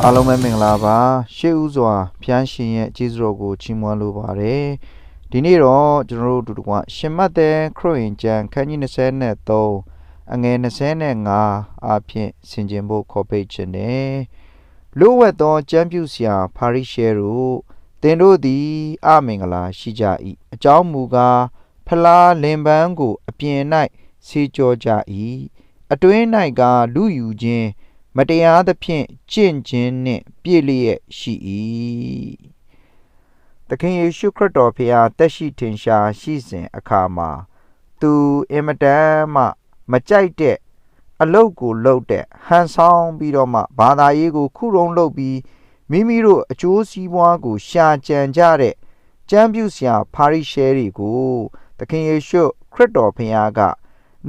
အားလုံးပဲမင်္ဂလာပါရှေ့ဦးစွာဖျားရှင်ရဲ့ကျေးဇူးတော်ကိုချီးမွမ်းလိုပါတယ်ဒီနေ့တော့ကျွန်တော်တို့အတူတကွရှင်မတ်တဲ့ခရစ်ယာန်ကျမ်းခန်းကြီး23အငယ်25အဖြစ်ဆင်ခြင်ဖို့ခေါ်ပိတ်ခြင်းနဲ့လိုဝက်သောကျမ်းပြုဆရာဖာရိရှဲတို့သင်တို့သည်အမင်္ဂလာရှိကြ၏အကြောင်းမူကားဖလားလင်ပန်းကိုအပြင်၌ဆေးကြောကြ၏အတွင်း၌ကလူယူခြင်းမတရားသဖြင့်ကျင့်ခြင်းနှင့်ပြည့်လျက်ရှိ၏သခင်ယေရှုခရစ်တော်ဖျားတက်ရှိထင်ရှားရှိစဉ်အခါမှာသူအင်မတန်မှမကြိုက်တဲ့အလုပ်ကိုလုပ်တဲ့ဟန်ဆောင်ပြီးတော့မှဘာသာရေးကိုခုတုံးလုပ်ပြီးမိမိတို့အကျိုးစီးပွားကိုရှာကြံကြတဲ့ကျမ်းပြုဆရာဖာရိရှဲတွေကိုသခင်ယေရှုခရစ်တော်ဖျားက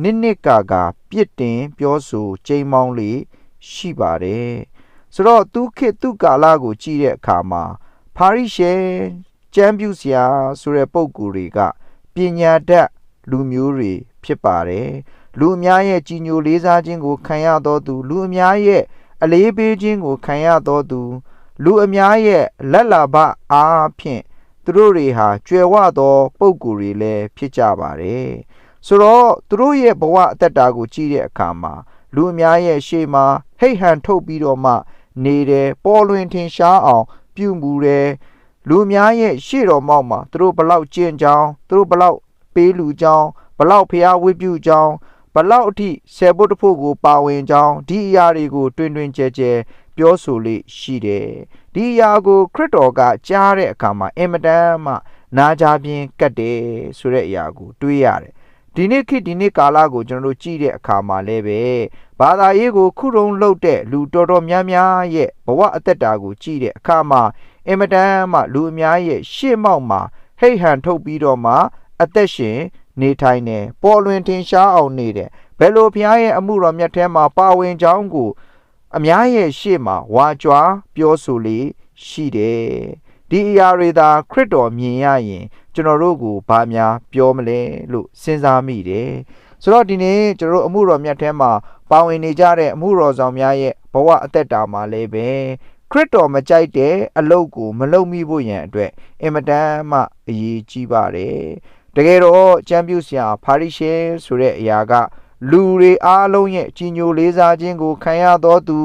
နှစ်ကာပြစ်တင်ပြောဆိုကြိမ်းမောင်းလေရှိပါတယ်ဆိုတော့သူခေတ်သူကာလကိုကြည့်တဲ့အခါမှာဖာရိရှဲကျမ်းပြုဆရာဆိုတဲ့ပုဂ္ဂိုလ်တွေကပညာတတ်လူမျိုးတွေဖြစ်ပါတယ်လူအများရဲ့ကြီးညိုလေးစားခြင်းကိုခံရတော်သူလူအများရဲ့အလေးပေးခြင်းကိုခံရတော်သူလူအများရဲ့လက်လာဘအားဖြင့်သူတို့တွေဟာကြွယ်ဝသောပုဂ္ဂိုလ်တွေလည်းဖြစ်ကြပါတယ်ဆိုတော့သူတို့ရဲ့ဘဝအသက်တာကိုကြည့်တဲ့အခါမှာလူအများရဲ့ရှေ့မှာဟိတ်ဟန်ထုတ်ပြီးတော့မှနေတယ်ပေါ်လွင်ထင်ရှားအောင်ပြုမှုတယ်လူအများရဲ့ရှေ့တော်မောက်မှာသူတို့ဘလောက်ကျင့်ကြောင်းသူတို့ဘလောက်ပေးလူကြောင်းဘလောက်ဖျားဝိပြုကြောင်းဘလောက်အထိဆယ်ဖို့တဖို့ကိုပါဝင်ကြောင်းဒီအရာတွေကိုတွင်တွင်ကျဲကျဲပြောဆိုလေရှိတယ်ဒီအရာကိုခရစ်တော်ကကြားတဲ့အခါမှာအင်မတန်မှနာကြပြင်းကတ်တယ်ဆိုတဲ့အရာကိုတွေးရတယ်ဒီနေ့ခေတ်ဒီနေ့ကာလကိုကျွန်တော်တို့ကြည့်တဲ့အခါမှာလည်းပဲဘာသာရေးကိုခုတုံးလှုပ်တဲ့လူတော်တော်များများရဲ့ဘဝအသက်တာကိုကြည့်တဲ့အခါမှာအင်မတန်မှလူအများရဲ့ရှေ့မှောက်မှာဟိတ်ဟန်ထုတ်ပြီးတော့မှအသက်ရှင်နေထိုင်နေပေါ်လွင်ထင်ရှားအောင်နေတယ်ဘယ်လိုဘုရားရဲ့အမှုတော်မြတ်ထဲမှာပါဝင်ကြောင်းကိုအများရဲ့ရှေ့မှာဝါကြွားပြောဆိုလေရှိတယ်ဒီအရာတွေသာခရစ်တော်မြင်ရရင်ကျွန်တော်တို့ကိုဘာများပြောမလဲလို့စဉ်းစားမိတယ်ဆိုတော့ဒီနေ့ကျွန်တော်တို့အမှုတော်မြတ်ထဲမှာပါဝင်နေကြတဲ့အမှုတော်ဆောင်များရဲ့ဘဝအသက်တာမှာလည်းပဲခရစ်တော်မကြိုက်တဲ့အလုပ်ကိုမလုပ်မိဖို့ရန်အတွက်အင်မတန်မှအရေးကြီးပါတယ်တကယ်တော့ကျမ်းပြုဆရာဖာရိရှဲဆိုတဲ့အရာကလူတွေအားလုံးရဲ့ကြီးညိုလေးစားခြင်းကိုခံရတော်သူ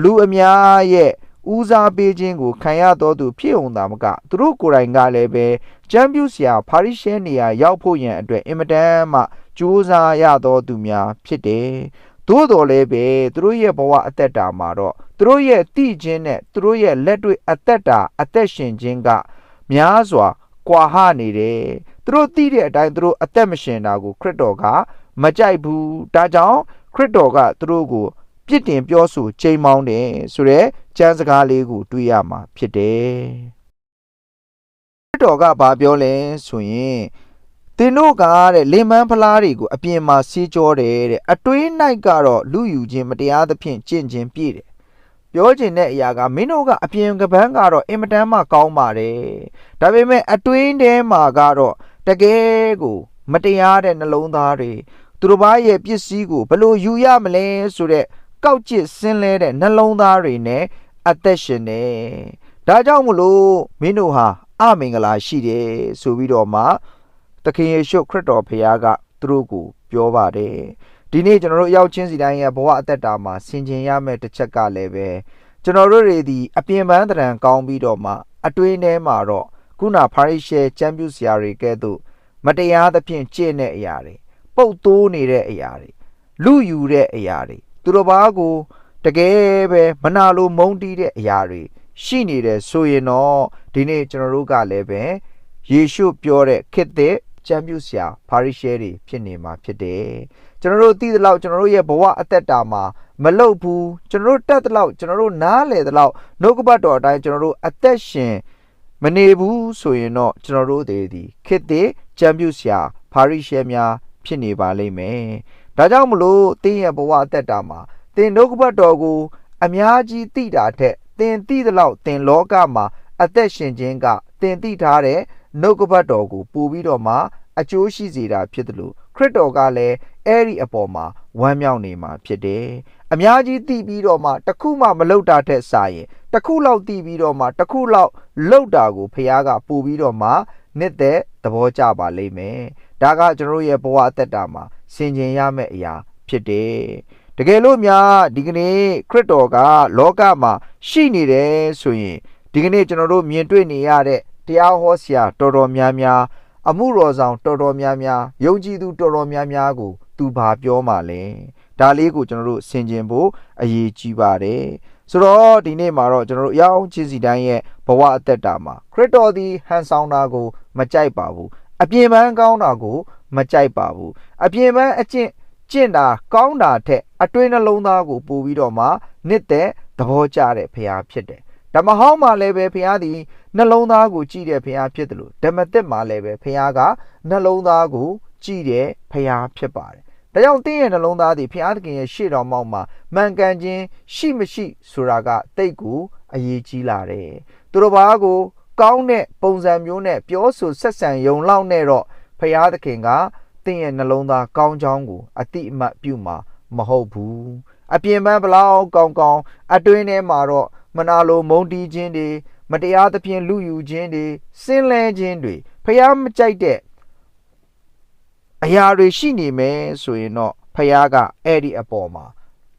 လူအများရဲ့ဦးစားပေးခြင်းကိုခံရတော်သူဖြစ်ုံသာမကသူတို့ကိုယ်တိုင်ကလည်းပဲကျမ်းပြုဆရာဖာရိရှဲနေရာရောက်ဖို့ရန်အတွက်အင်မတန်မှကြိုးစားရတော်သူများဖြစ်တယ်သို့တော်လည်းပဲသူတို့ရဲ့ဘဝအသက်တာမှာတော့သူတို့ရဲ့သိခြင်းနဲ့သူတို့ရဲ့လက်တွေ့အသက်တာအသက်ရှင်ခြင်းကများစွာကွာဟနေတယ်သူတို့သိတဲ့အတိုင်းသူတို့အသက်မရှင်တာကိုခရစ်တော်ကမကြိုက်ဘူးဒါကြောင့်ခရစ်တော်ကသူတို့ကိုပြစ်တင်ပြောဆိုချိန်မောင်းတယ်ဆိုရဲကျမ်းစကားလေးကိုတွေ့ရမှာဖြစ်တယ်ခရစ်တော်ကဘာပြောလဲဆိုရင်သင်တို့ကတဲ့လင်မန်းဖလားတွေကိုအပြင်မှာဆေးကြောတယ်တဲ့အတွင်း၌ကတော့လူယူခြင်းမတရားသဖြင့်ကျင့်ခြင်းပြည့်တယ်ပြောချင်တဲ့အရာကမင်းတို့ကအပြင်ကပန်းကတော့အင်မတန်မှကောင်းပါတယ်ဒါပေမဲ့အတွင်းထဲမှာကတော့တကယ်ကိုမတရားတဲ့နှလုံးသားတွေသူတို့ဘာရဲ့ပစ္စည်းကိုဘယ်လိုယူရမလဲဆိုတဲ့ကောက်ကျစ်ဆင်းလဲတဲ့နှလုံးသားတွေနဲ့အသက်ရှင်နေဒါကြောင့်မလို့မင်းတို့ဟာအမင်္ဂလာရှိတယ်ဆိုပြီးတော့မှသခင်ယေရှုခရစ်တော်ဖခင်ကသူတို့ကိုပြောပါတယ်ဒီနေ့ကျွန်တော်တို့ရောက်ချင်းစီတိုင်းရဲ့ဘဝအသက်တာမှာဆင်ခြင်ရမယ့်တစ်ချက်ကလည်းပဲကျွန်တော်တို့တွေဒီအပြင်ပန်းတရံကောင်းပြီးတော့မှအတွင်းထဲမှာတော့ခုနဖာရိရှဲကျမ်းပြုဆရာတွေကဲ့သို့မတရားသဖြင့်ကျင့်တဲ့အရာတွေပုတ်တိုးနေတဲ့အရာတွေလူယူတဲ့အရာတွေသူတို့ဘာကိုတကယ်ပဲမနာလိုမုန်းတီးတဲ့အရာတွေရှိနေတယ်ဆိုရင်တော့ဒီနေ့ကျွန်တော်တို့ကလည်းပဲယေရှုပြောတဲ့ခေတ်သစ်ကျမ်းပြုဆရာဖာရိရှဲတွေဖြစ်နေမှာဖြစ်တယ်ကျွန်တော်တို့သိသလောက်ကျွန်တော်တို့ရဲ့ဘဝအသက်တာမှာမလုတ်ဘူးကျွန်တော်တို့တတ်သလောက်ကျွန်တော်တို့နားလေသလောက်နှုတ်ကပတ်တော်အတိုင်းကျွန်တော်တို့အသက်ရှင်မနေဘူးဆိုရင်တော့ကျွန်တော်တို့ဒီခေတ်သစ်ကျမ်းပြုဆရာဖာရိရှဲများဖြစ်နေပါလိမ့်မယ်ဒါကြောင့်မလို့သင်ရဲ့ဘဝအသက်တာမှာသင်နှုတ်ကပတ်တော်ကိုအများကြီးသိတာထက်သင်သိသလောက်သင်လောကမှာအသက်ရှင်ခြင်းကသင်သိထားတဲ့နှုတ်ကပတ်တော်ကိုပို့ပြီးတော့မှအကျိုးရှိစေတာဖြစ်တယ်လို့ခရစ်တော်ကလည်းအဲ့ဒီအပေါ်မှာဝမ်းမြောက်နေမှာဖြစ်တယ်အများကြီးသိပြီးတော့မှတခုမှမလုပ်တာထက်စာရင် တခုလောက်တည်ပြီးတော့မှတခုလောက်လောက်တာကိုဖခင်ကပို့ပြီးတော့မှနှစ်သက်သဘောကျပါလိမ့်မယ်ဒါကကျွန်တော်ရဲ့ဘဝအသက်တာမှာဆင်ခြင်ရမယ့်အရာဖြစ်တယ်တကယ်လို့များဒီကနေ့ခရစ်တော်ကလောကမှာရှိနေတယ်ဆိုရင်ဒီကနေ့ကျွန်တော်တို့မြင်တွေ့နေရတဲ့တရားဟောဆရာတော်တော်များများအမှုတော်ဆောင်တော်တော်များများယုံကြည်သူတော်တော်များများကိုသူဘာပြောမှလဲဒါလေးကိုကျွန်တော်တို့ဆင်ခြင်ဖို့အရေးကြီးပါတယ်ဆိုတော့ဒီနေ့မှာတော့ကျွန်တော်တို့အယောင်ချင်းစီတိုင်းရဲ့ဘဝအသက်တာမှာခရစ်တော်သည်ဟန်ဆောင်တာကိုမကြိုက်ပါဘူးအပြင်ပန်းကောင်းတာကိုမကြိုက်ပါဘူးအပြင်ပန်းအကျင့်တာကောင်းတာထက်အတွင်းနှလုံးသားကိုပို့ပြီးတော့မှနှစ်သက်သဘောကျတဲ့ဖခင်ဖြစ်တယ်ဓမ္မဟောင်းမှာလည်းပဲဖခင်သည်နှလုံးသားကိုကြည့်တဲ့ဖခင်ဖြစ်တယ်လို့ဓမ္မသစ်မှာလည်းပဲဖခင်ကနှလုံးသားကိုကြည့်တဲ့ဖခင်ဖြစ်ပါတယ်ဒါကြောင့်တင်းရဲ့နှလုံးသားသည်ဖခင်သခင်ရဲ့ရှေ့တော်မှောက်မှာမှန်ကန်ခြင်းရှိမရှိဆိုတာကတိတ်ကိုအရေးကြီးလာတယ်သူတို့ဘာကိုကောင်းတဲ့ပုံစံမျိုးနဲ့ပြောဆိုဆက်ဆံယုံလောက်နဲ့တော့ဖခင်သခင်ကတင်းရဲ့နှလုံးသားကောင်းချောင်းကိုအတိအမှတ်ပြုမှာမဟုတ်ဘူးအပြင်ပန်းဘလောက်ကောင်းကောင်းအတွင်းထဲမှာတော့မနာလိုမုန်းတီးခြင်းတွေမတရားသဖြင့်လူယူခြင်းတွေစင်းလဲခြင်းတွေဖျားမကြိုက်တဲ့အရာတွေရှိနေမယ်ဆိုရင်တော့ဖျားကအဲ့ဒီအပေါ်မှာ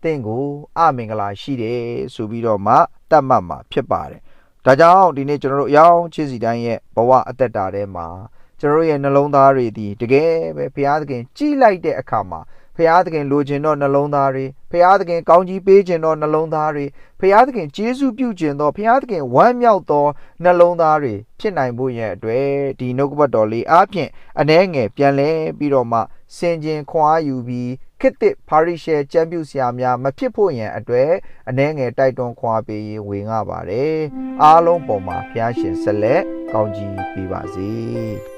တင့်ကိုအမင်္ဂလာရှိတယ်ဆိုပြီးတော့မှတတ်မှတ်မှာဖြစ်ပါတယ်ဒါကြောင့်ဒီနေ့ကျွန်တော်တို့အယောင်ချင်းစီတိုင်းရဲ့ဘဝအသက်တာထဲမှာကျွန်တော်ရဲ့နှလုံးသားတွေဒီတကယ်ပဲဘုရားသခင်ကြည်လိုက်တဲ့အခါမှာဘုရားသခင်လိုချင်တော့နှလုံးသားတွေဘုရားသခင်ကောင်းကြီးပေးခြင်းတော့နှလုံးသားတွေဘုရားသခင်ကျေးဇူးပြုခြင်းတော့ဘုရားသခင်ဝမ်းမြောက်သောနှလုံးသားတွေဖြစ်နိုင်ဖို့ရဲ့အတွက်ဒီနှုတ်ကပတ်တော်လေးအားဖြင့်အနှဲငယ်ပြန်လဲပြီးတော့မှစင်ကြင်ခွန်အားယူပြီးခေတ်သစ်ပါရိရှဲကျမ်းပြုဆရာများမဖြစ်ဖို့ရန်အတွက်အနှဲငယ်တိုက်တွန်းခွန်အားပေးဝေငှပါတယ်အားလုံးပေါ်မှာဘုရားရှင်ဆက်လက်ကောင်းကြီးပေးပါစေ